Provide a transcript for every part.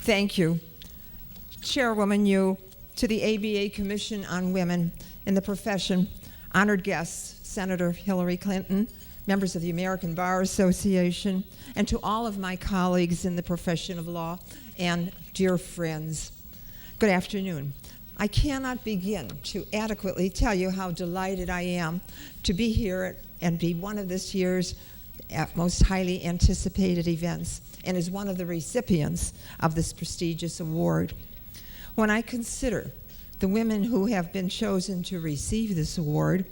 Thank you. Chairwoman Yu, to the ABA Commission on Women in the Profession, honored guests, Senator Hillary Clinton, members of the American Bar Association, and to all of my colleagues in the profession of law and dear friends. Good afternoon. I cannot begin to adequately tell you how delighted I am to be here and be one of this year's most highly anticipated events, and as one of the recipients of this prestigious award. When I consider the women who have been chosen to receive this award,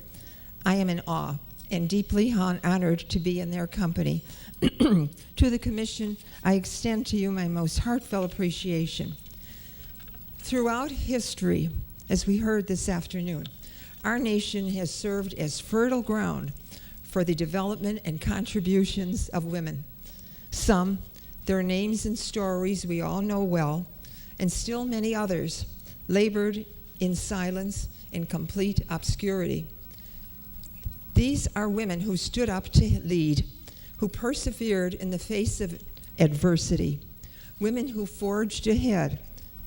I am in awe and deeply honored to be in their company. To the Commission, I extend to you my most heartfelt appreciation. Throughout history, as we heard this afternoon, our nation has served as fertile ground for the development and contributions of women. Some, their names and stories we all know well, and still many others labored in silence and complete obscurity. These are women who stood up to lead, who persevered in the face of adversity, women who forged ahead,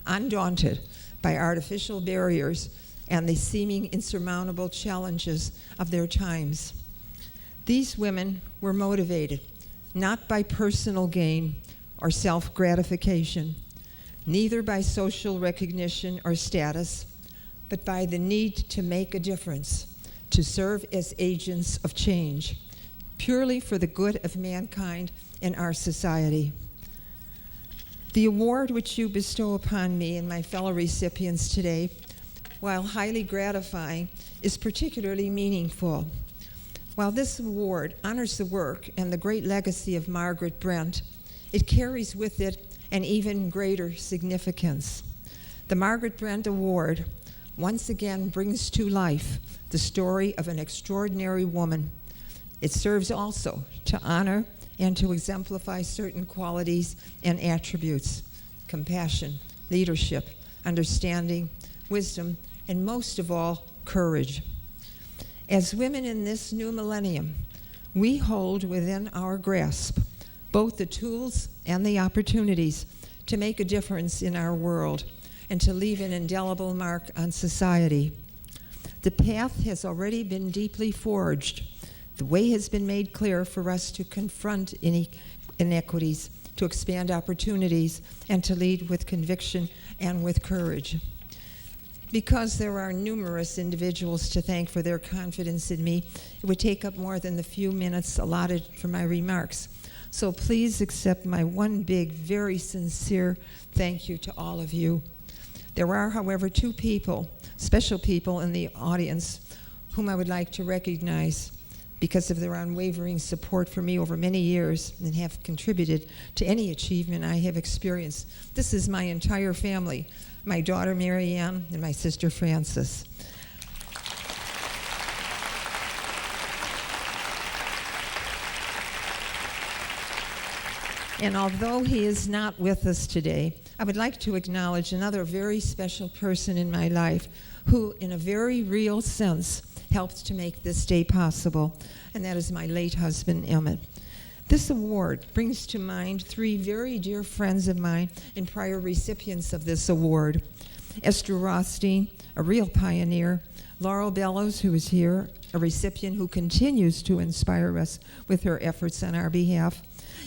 undaunted by artificial barriers and the seeming insurmountable challenges of their times. These women were motivated not by personal gain or self-gratification, neither by social recognition or status, but by the need to make a difference, to serve as agents of change, purely for the good of mankind and our society. The award which you bestow upon me and my fellow recipients today, while highly gratifying, is particularly meaningful. While this award honors the work and the great legacy of Margaret Brent, it carries with it an even greater significance. The Margaret Brent Award once again brings to life the story of an extraordinary woman. It serves also to honor and to exemplify certain qualities and attributes: compassion, leadership, understanding, wisdom, and most of all, courage. As women in this new millennium, we hold within our grasp both the tools and the opportunities to make a difference in our world and to leave an indelible mark on society. The path has already been deeply forged. The way has been made clear for us to confront inequities, to expand opportunities, and to lead with conviction and with courage. Because there are numerous individuals to thank for their confidence in me, it would take up more than the few minutes allotted for my remarks. So please accept my one big, very sincere thank you to all of you. There are, however, two people, special people in the audience, whom I would like to recognize because of their unwavering support for me over many years and have contributed to any achievement I have experienced. This is my entire family, my daughter Mary Ann and my sister Frances. And although he is not with us today, I would like to acknowledge another very special person in my life who, in a very real sense, helped to make this day possible, and that is my late husband, Emmett. This award brings to mind three very dear friends of mine and prior recipients of this award: Esther Rothstein, a real pioneer; Laurel Bellows, who is here, a recipient who continues to inspire us with her efforts on our behalf;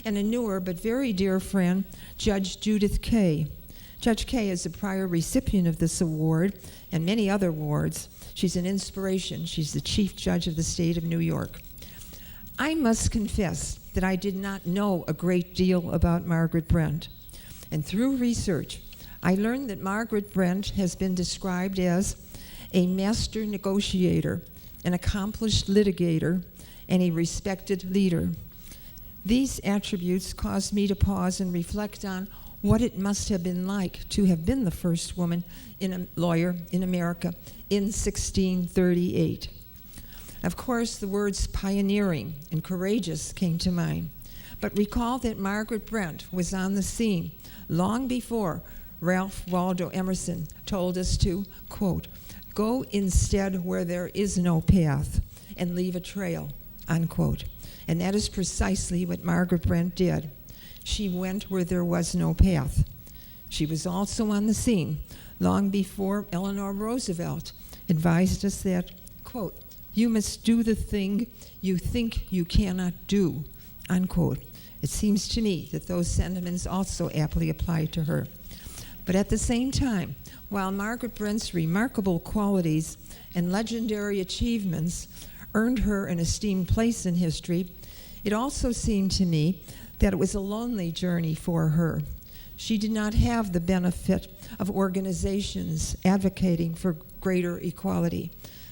and a newer but very dear friend, Judge Judith Kay. Judge Kay is a prior recipient of this award and many other awards. She's an inspiration. She's the Chief Judge of the state of New York. I must confess that I did not know a great deal about Margaret Brent. And through research, I learned that Margaret Brent has been described as a master negotiator, an accomplished litigator, and a respected leader. These attributes caused me to pause and reflect on what it must have been like to have been the first woman lawyer in America in 1638. Of course, the words pioneering and courageous came to mind, but recall that Margaret Brent was on the scene long before Ralph Waldo Emerson told us to, quote, "Go instead where there is no path and leave a trail," unquote. And that is precisely what Margaret Brent did. She went where there was no path. She was also on the scene long before Eleanor Roosevelt advised us that, quote, "You must do the thing you think you cannot do," unquote. It seems to me that those sentiments also aptly apply to her. But at the same time, while Margaret Brent's remarkable qualities and legendary achievements earned her an esteemed place in history, it also seemed to me that it was a lonely journey for her. She did not have the benefit of organizations advocating for greater equality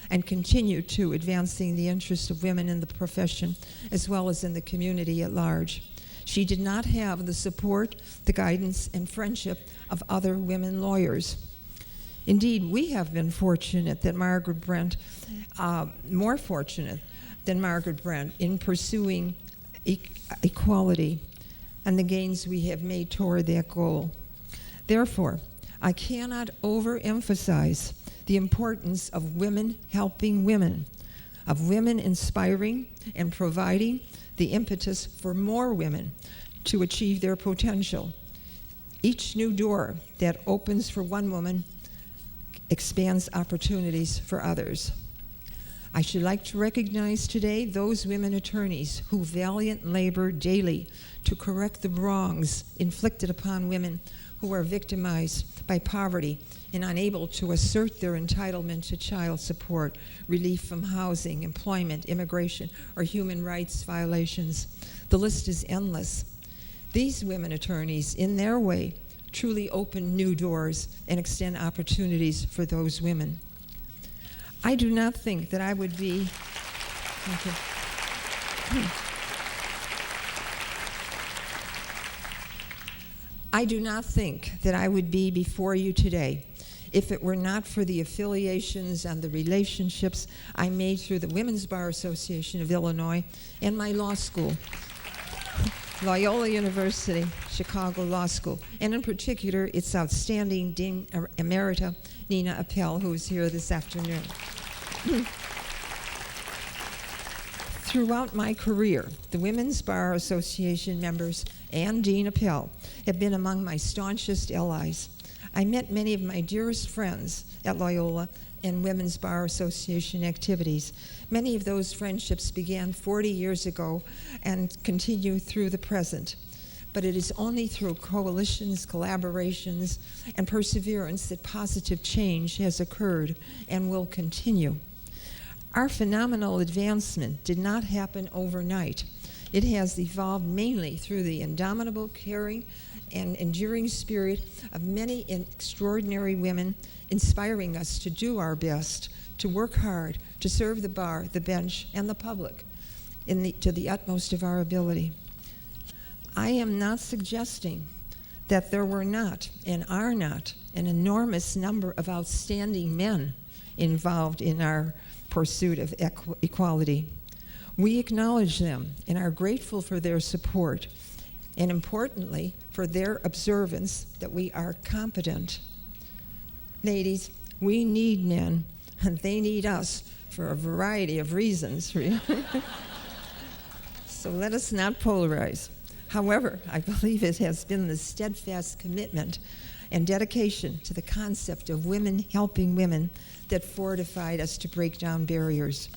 and continued to advancing the interests of women in the profession as well as in the community at large. She did not have the support, the guidance, and friendship of other women lawyers. Indeed, we have been fortunate that Margaret Brent, more fortunate than Margaret Brent in pursuing equality and the gains we have made toward that goal. Therefore, I cannot overemphasize the importance of women helping women, of women inspiring and providing the impetus for more women to achieve their potential. Each new door that opens for one woman expands opportunities for others. I should like to recognize today those women attorneys who valiant labor daily to correct the wrongs inflicted upon women who are victimized by poverty and unable to assert their entitlement to child support, relief from housing, employment, immigration, or human rights violations. The list is endless. These women attorneys, in their way, truly open new doors and extend opportunities for those women. I do not think that I would be, thank you. I do not think that I would be before you today if it were not for the affiliations and the relationships I made through the Women's Bar Association of Illinois and my law school, Loyola University, Chicago Law School, and in particular, its outstanding Dean Emerita, Nina Appel, who is here this afternoon. Throughout my career, the Women's Bar Association members and Dean Appel have been among my staunchest allies. I met many of my dearest friends at Loyola and Women's Bar Association activities. Many of those friendships began 40 years ago and continue through the present. But it is only through coalitions, collaborations, and perseverance that positive change has occurred and will continue. Our phenomenal advancement did not happen overnight. It has evolved mainly through the indomitable, caring, and enduring spirit of many extraordinary women, inspiring us to do our best, to work hard, to serve the bar, the bench, and the public to the utmost of our ability. I am not suggesting that there were not and are not an enormous number of outstanding men involved in our pursuit of equality. We acknowledge them and are grateful for their support, and importantly, for their observance that we are competent. Ladies, we need men, and they need us for a variety of reasons. So let us not polarize. However, I believe it has been the steadfast commitment and dedication to the concept of women helping women that fortified us to break down barriers.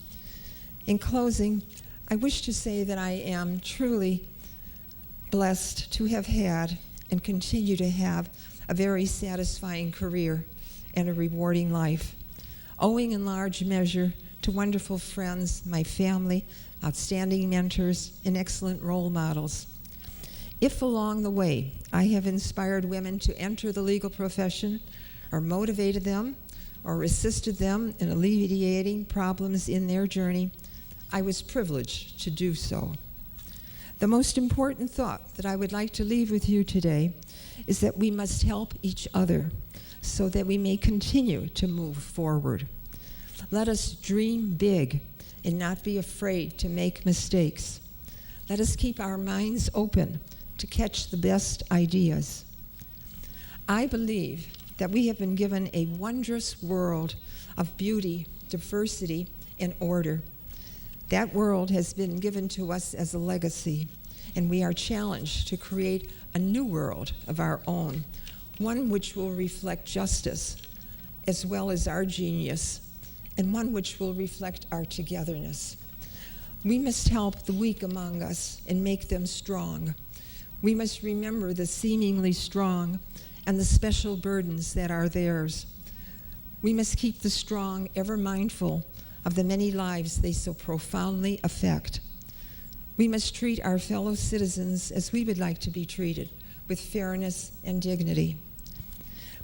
In closing, I wish to say that I am truly blessed to have had and continue to have a very satisfying career and a rewarding life, owing in large measure to wonderful friends, my family, outstanding mentors, and excellent role models. If along the way I have inspired women to enter the legal profession, or motivated them, or assisted them in alleviating problems in their journey, I was privileged to do so. The most important thought that I would like to leave with you today is that we must help each other so that we may continue to move forward. Let us dream big and not be afraid to make mistakes. Let us keep our minds open to catch the best ideas. I believe that we have been given a wondrous world of beauty, diversity, and order. That world has been given to us as a legacy, and we are challenged to create a new world of our own, one which will reflect justice as well as our genius, and one which will reflect our togetherness. We must help the weak among us and make them strong. We must remember the seemingly strong and the special burdens that are theirs. We must keep the strong ever mindful of the many lives they so profoundly affect. We must treat our fellow citizens as we would like to be treated, with fairness and dignity.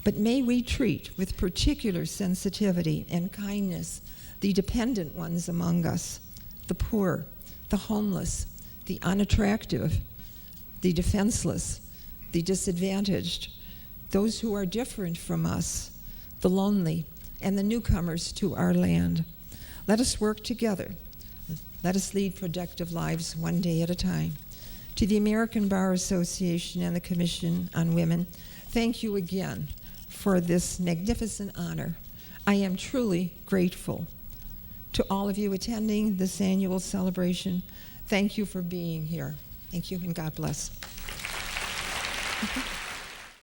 But may we treat with particular sensitivity and kindness the dependent ones among us, the poor, the homeless, the unattractive, the defenseless, the disadvantaged, those who are different from us, the lonely, and the newcomers to our land. Let us work together. Let us lead productive lives one day at a time. To the American Bar Association and the Commission on Women, thank you again for this magnificent honor. I am truly grateful. To all of you attending this annual celebration, thank you for being here. Thank you, and God bless.